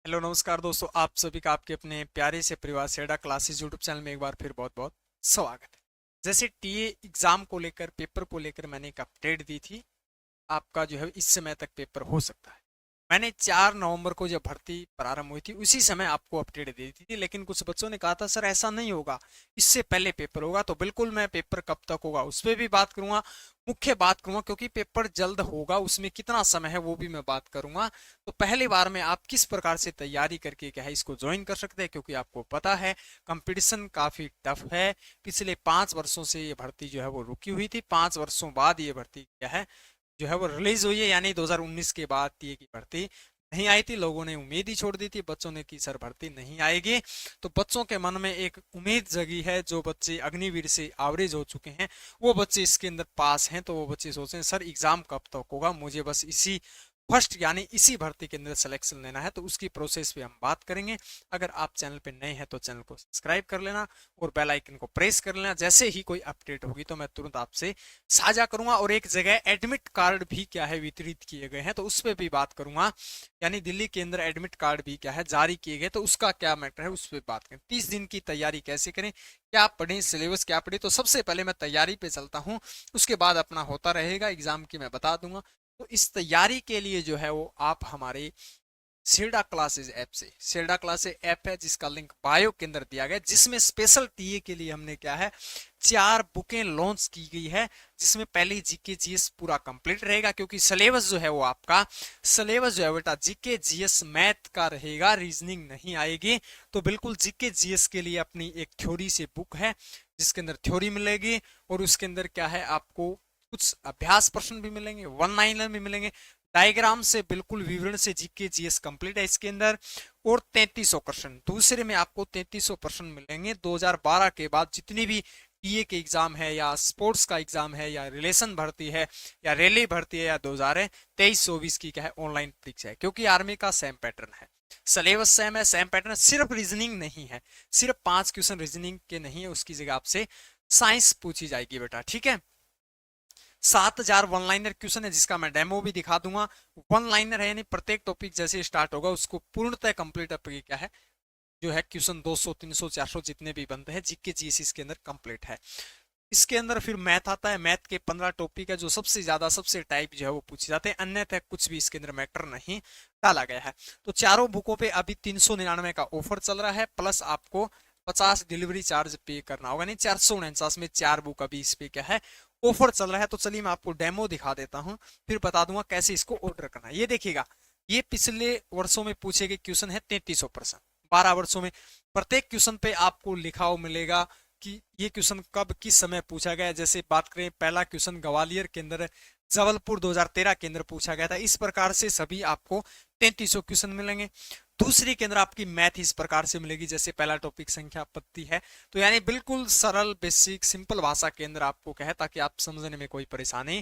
Hello नमस्कार दोस्तों, आप सभी का आपके अपने प्यारे से परिवार सेडा क्लासेस यूट्यूब चैनल में एक बार फिर बहुत बहुत स्वागत है। जैसे टीए एग्जाम को लेकर पेपर को लेकर मैंने एक अपडेट दी थी। आपका जो है इस समय तक पेपर हो सकता है। मैंने 4 नवंबर को जब भर्ती प्रारंभ हुई थी उसी समय आपको अपडेट दे दी थी, लेकिन कुछ बच्चों ने कहा था सर ऐसा नहीं होगा, इससे पहले पेपर होगा। तो बिल्कुल मैं पेपर कब तक होगा उस पर भी बात करूंगा, मुख्य बात करूंगा क्योंकि पेपर जल्द होगा, उसमें कितना समय है वो भी मैं बात करूंगा। तो पहली बार में आप किस प्रकार से तैयारी करके क्या है इसको ज्वाइन कर सकते हैं, क्योंकि आपको पता है कंपटीशन काफी टफ है। पिछले 5 वर्षों से ये भर्ती जो है वो रुकी हुई थी, 5 वर्षों बाद ये भर्ती क्या है जो है वो रिलीज हुई है, यानी 2019 के बाद टीए की भर्ती नहीं आई थी। लोगों ने उम्मीद ही छोड़ दी थी बच्चों ने कि सर भर्ती नहीं आएगी। तो बच्चों के मन में एक उम्मीद जगी है। जो बच्चे अग्निवीर से एवरेज हो चुके हैं वो बच्चे इसके अंदर पास हैं, तो वो बच्चे सोचते हैं सर एग्जाम कब तक होगा, मुझे बस इसी फर्स्ट यानी इसी भर्ती के अंदर सिलेक्शन लेना है। तो उसकी प्रोसेस पे हम बात करेंगे। अगर आप चैनल पे नए हैं तो चैनल को सब्सक्राइब कर लेना और बेल आइकन को प्रेस कर लेना। जैसे ही कोई अपडेट होगी तो मैं तुरंत आपसे साझा करूंगा। और एक जगह एडमिट कार्ड भी क्या है वितरित किए गए हैं, तो उस पर भी बात करूंगा। यानी दिल्ली के अंदर एडमिट कार्ड भी क्या है जारी किए गए, तो उसका क्या मैटर है उस पर बात करें। 30 दिन की तैयारी कैसे करें, क्या पढ़ें, सिलेबस क्या पढ़ें। तो सबसे पहले मैं तैयारी पे चलता हूँ, उसके बाद अपना होता रहेगा एग्जाम की मैं बता दूंगा। तो इस तैयारी के लिए जो है वो आप हमारे सेल्डा क्लासेस ऐप से, सेल्डा क्लासेस ऐप है जिसका लिंक बायो के अंदर दिया गया है, जिसमें स्पेशल टीए के लिए हमने क्या है 4 बुकें लॉन्च की गई है। जिसमें पहले जीके जीएस पूरा कंप्लीट रहेगा, क्योंकि सिलेबस जो है वो आपका सिलेबस जो है बेटा जीके जीएस मैथ का रहेगा, रीजनिंग नहीं आएगी। तो बिल्कुल जीके जीएस के लिए अपनी एक थ्योरी से बुक है जिसके अंदर थ्योरी मिलेगी, और उसके अंदर क्या है आपको कुछ अभ्यास प्रश्न भी मिलेंगे, वन लाइनर भी मिलेंगे, डायग्राम से बिल्कुल विवरण से जीके जीएस कंप्लीट है इसके अंदर। और 3300 क्वेश्चन, दूसरे में आपको 3300 प्रश्न मिलेंगे। 2012 के बाद जितनी भी टीए के एग्जाम है या स्पोर्ट्स का एग्जाम है या रिलेशन भर्ती है या रेलवे भर्ती है या 2023-24 की क्या है ऑनलाइन परीक्षा है, क्योंकि आर्मी का सेम पैटर्न है, सिलेबस सेम है, सेम पैटर्न। सिर्फ रीजनिंग नहीं है, सिर्फ 5 क्वेश्चन रीजनिंग के नहीं है, उसकी जगह आपसे साइंस पूछी जाएगी बेटा, ठीक है। 7,000 वन लाइनर क्वेश्चन है जिसका मैं डेमो भी दिखा दूंगा। वन लाइनर है यानी प्रत्येक टॉपिक जैसे स्टार्ट होगा उसको पूर्णतः कंप्लीट आपकी क्या है जो है क्वेश्चन 200 300 400 जितने भी बनते हैं जीके जीएस के अंदर कंप्लीट है। इसके अंदर फिर मैथ आता है, मैथ के 15 टॉपिक है जो सबसे ज्यादा सबसे टाइप जो है वो पूछे जाते हैं, अन्यथा कुछ भी इसके अंदर मैटर नहीं डाला गया है। तो चारों बुकों पे अभी 399 का ऑफर चल रहा है, प्लस आपको 50 डिलीवरी चार्ज पे करना होगा, नहीं 449 में 4 बुक अभी इस पे क्या है ऑफर चल रहा है। तो चलिए मैं आपको डेमो दिखा देता हूँ, फिर बता दूंगा कैसे इसको ऑर्डर करना है। ये देखिएगा, ये पिछले वर्षों में पूछे गए क्वेश्चन है 3300 प्रश्न, 12 वर्षों में। प्रत्येक क्वेश्चन पे आपको लिखा हुआ मिलेगा कि ये क्वेश्चन कब किस समय पूछा गया। जैसे बात करें पहला क्वेश्चन ग्वालियर के अंदर जबलपुर 2013 के अंदर पूछा गया था। इस प्रकार से सभी आपको 3300 क्वेश्चन मिलेंगे। दूसरी के अंदर आपकी मैथ इस प्रकार से मिलेगी, जैसे पहला टॉपिक संख्या पत्ती है, तो यानी बिल्कुल सरल बेसिक सिंपल भाषा के अंदर आपको कहे ताकि आप समझने में कोई परेशानी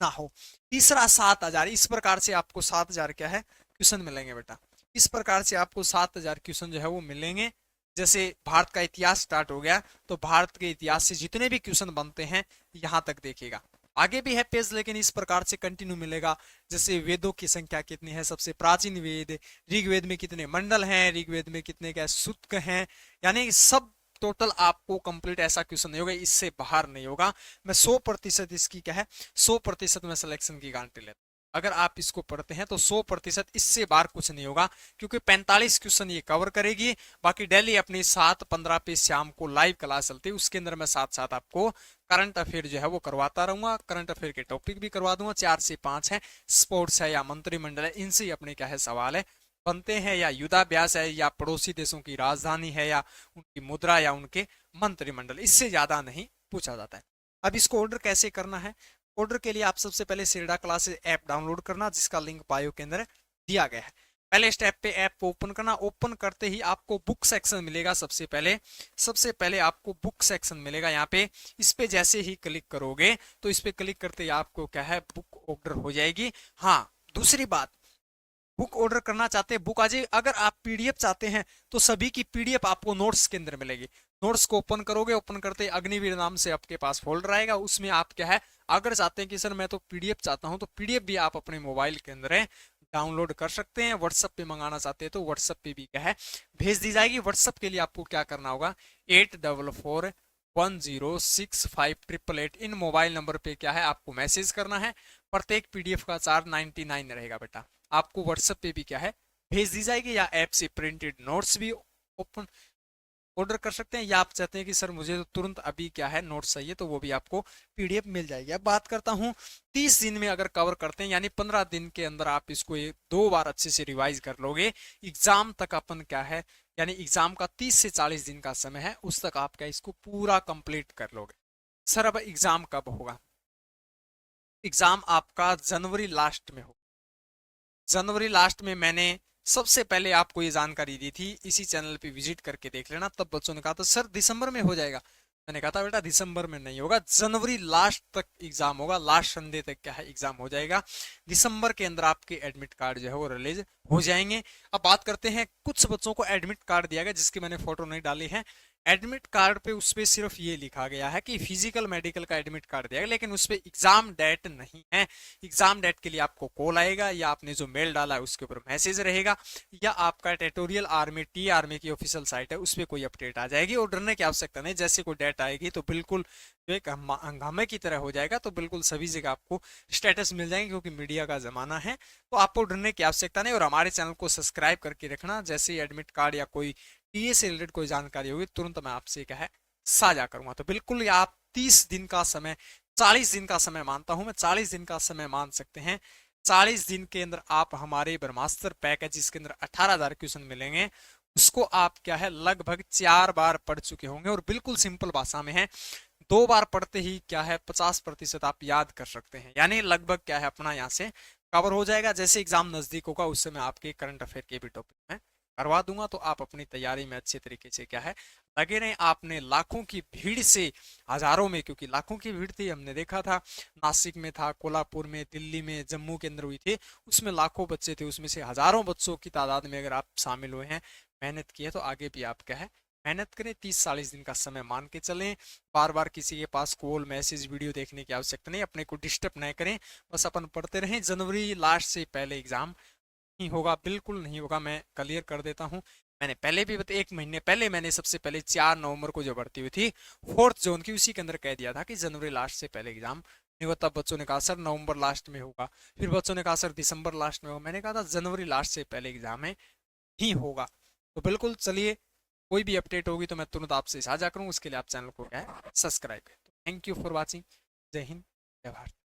ना हो। तीसरा 7,000, इस प्रकार से आपको 7,000 क्या है क्वेश्चन मिलेंगे बेटा। इस प्रकार से आपको 7,000 क्वेश्चन जो है वो मिलेंगे। जैसे भारत का इतिहास स्टार्ट हो गया तो भारत के इतिहास से जितने भी क्वेश्चन बनते हैं यहां तक देखिएगा। आगे भी है पेज, लेकिन इस प्रकार से कंटिन्यू मिलेगा। जैसे वेदों की संख्या कितनी है, सबसे प्राचीन वेद, ऋग्वेद में कितने मंडल हैं, ऋग्वेद में कितने क्या सूक्त हैं, यानी सब टोटल आपको कंप्लीट ऐसा क्वेश्चन नहीं होगा, इससे बाहर नहीं होगा। मैं 100% इसकी क्या है 100% में सिलेक्शन की गारंटी लेता हूं। अगर आप इसको पढ़ते हैं तो 100% इससे बाहर कुछ नहीं होगा, क्योंकि 45 क्वेश्चन ये कवर करेगी। बाकी डेली अपनी 7:15 पे शाम को लाइव क्लास चलती है, उसके अंदर मैं साथ साथ आपको करंट अफेयर जो है वो करवाता रहूंगा। करंट अफेयर के टॉपिक भी करवा दूंगा, 4 से 5 है, स्पोर्ट्स है या मंत्रिमंडल है, इनसे अपने क्या है सवाल है बनते हैं, या युद्धाभ्यास है या पड़ोसी देशों की राजधानी है या उनकी मुद्रा या उनके मंत्रिमंडल, इससे ज्यादा नहीं पूछा जाता है। अब इसको ऑर्डर कैसे करना है, ऑर्डर के लिए आप सबसे पहले सेल्डा क्लासेस ऐप डाउनलोड करना, जिसका लिंक बायो के अंदर दिया गया है। पहले स्टेप पे ऐप को ओपन करना, ओपन करते ही आपको बुक सेक्शन मिलेगा। सबसे पहले आपको बुक सेक्शन मिलेगा यहाँ पे। इस पे जैसे ही क्लिक करोगे तो इस पे क्लिक करते ही आपको क्या है बुक ऑर्डर हो जाएगी। हाँ, दूसरी बात, बुक ऑर्डर करना चाहते हैं बुक आ जाए। अगर आप पीडीएफ चाहते हैं तो सभी की पीडीएफ आपको नोट्स के अंदर मिलेगी। नोट्स को ओपन करोगे, ओपन करते ही अग्निवीर नाम से आपके पास फोल्डर आएगा, उसमें आप क्या है अगर चाहते हैं कि सर मैं तो पीडीएफ चाहता हूं तो पीडीएफ भी आप अपने मोबाइल के अंदर है डाउनलोड कर सकते हैं। व्हाट्सएप पे मंगाना चाहते हैं तो व्हाट्सएप पे भी क्या है भेज दी जाएगी। व्हाट्सएप के लिए आपको क्या करना होगा, 8441065888 इन मोबाइल नंबर पे क्या है आपको मैसेज करना है। प्रत्येक पीडीएफ का चार्ज 99 रहेगा बेटा, आपको व्हाट्सएप पे भी क्या है भेज दी जाएगी, या ऐप से प्रिंटेड नोट्स भी ओपन ऑर्डर कर सकते हैं, या आप चाहते हैं कि सर मुझे तो तुरंत अभी क्या है नोट्स चाहिए, तो वो भी आपको पीडीएफ मिल जाएगी। अब बात करता हूँ 30 दिन में अगर कवर करते हैं, यानी 15 दिन के अंदर आप इसको 2 बार अच्छे से रिवाइज कर लोगे, एग्जाम तक अपन क्या है, यानी एग्जाम का 30 से 40 दिन का समय है, उस तक आप क्या इसको पूरा कंप्लीट कर लोगे। सर अब एग्जाम कब होगा, एग्जाम आपका जनवरी लास्ट में हो। जनवरी लास्ट में मैंने सबसे पहले आपको ये जानकारी दी थी, इसी चैनल पे विजिट करके देख लेना। तब बच्चों ने कहा था सर दिसंबर में हो जाएगा, मैंने कहा था बेटा दिसंबर में नहीं होगा, जनवरी लास्ट तक एग्जाम होगा, लास्ट संडे तक क्या है एग्जाम हो जाएगा। दिसंबर के अंदर आपके एडमिट कार्ड जो है वो रिलीज हो जाएंगे। अब बात करते हैं, कुछ बच्चों को एडमिट कार्ड दिया गया जिसकी मैंने फोटो नहीं डाली है। एडमिट कार्ड पे उस पे सिर्फ ये लिखा गया है कि फिजिकल मेडिकल का एडमिट कार्ड दिया गया, लेकिन उस पे एग्जाम डेट नहीं है। एग्जाम डेट के लिए आपको कॉल आएगा, या आपने जो मेल डाला है उसके ऊपर मैसेज रहेगा, या आपका ट्यूटोरियल आर्मी टी आर्मी की ऑफिशियल साइट है उस पर कोई अपडेट आ जाएगी। और डरने की आवश्यकता नहीं, जैसे कोई डेट आएगी तो बिल्कुल जो एक हंगामे की तरह हो जाएगा, तो बिल्कुल सभी जगह आपको स्टेटस मिल जाएंगे, क्योंकि मीडिया का जमाना है, तो आपको डरने की आवश्यकता नहीं। और हमारे चैनल को सब्सक्राइब करके रखना, जैसे ही एडमिट कार्ड या कोई टीए से रिलेटेड कोई जानकारी होगी तुरंत मैं आपसे क्या है साझा करूंगा। तो बिल्कुल आप 30 दिन का समय, 40 दिन का समय मानता हूं मैं, 40 दिन का समय मान सकते हैं। 40 दिन के अंदर आप हमारे ब्रह्मास्त्र पैकेज जिसके अंदर 18,000 क्वेश्चन मिलेंगे, उसको आप क्या है लगभग 4 बार पढ़ चुके होंगे, और बिल्कुल सिंपल भाषा में है, 2 बार पढ़ते ही क्या है 50% आप याद कर सकते हैं, यानी लगभग क्या है अपना यहाँ से कवर हो जाएगा। जैसे एग्जाम नजदीक होगा उस समय आपके करंट अफेयर के भी टॉपिक में करवा दूंगा, तो आप अपनी तैयारी में अच्छे तरीके से क्या है लगे रहें। आपने लाखों की भीड़ से हजारों में, क्योंकि लाखों की भीड़ थी, हमने देखा था नासिक में था, कोल्हापुर में, दिल्ली में, जम्मू के अंदर हुई थी, उसमें लाखों बच्चे थे, उसमें से हजारों बच्चों की तादाद में अगर आप शामिल हुए हैं, मेहनत की है, तो आगे भी आप क्या है मेहनत करें। 30-40 दिन का समय मान के चलें। बार बार किसी के पास कॉल मैसेज वीडियो देखने की आवश्यकता नहीं, अपने को डिस्टर्ब नहीं करें, बस अपन पढ़ते रहें। जनवरी लास्ट से पहले एग्जाम नहीं होगा, बिल्कुल नहीं होगा, मैं क्लियर कर देता हूं। मैंने पहले भी 1 महीने पहले मैंने सबसे पहले 4 नवंबर को जो भर्ती हुई थी 4th जोन की, उसी के अंदर कह दिया था कि जनवरी लास्ट से पहले एग्जाम नहीं होता। बच्चों ने कहा सर नवंबर लास्ट में होगा, फिर बच्चों ने कहा सर दिसंबर लास्ट में होगा, मैंने कहा था जनवरी लास्ट से पहले एग्जाम है ही होगा। तो बिल्कुल चलिए, कोई भी अपडेट होगी तो मैं तुरंत आपसे साझा करूँ, उसके लिए आप चैनल को क्या है सब्सक्राइब करें। Thank you for watching. जय हिंद, जय भारत।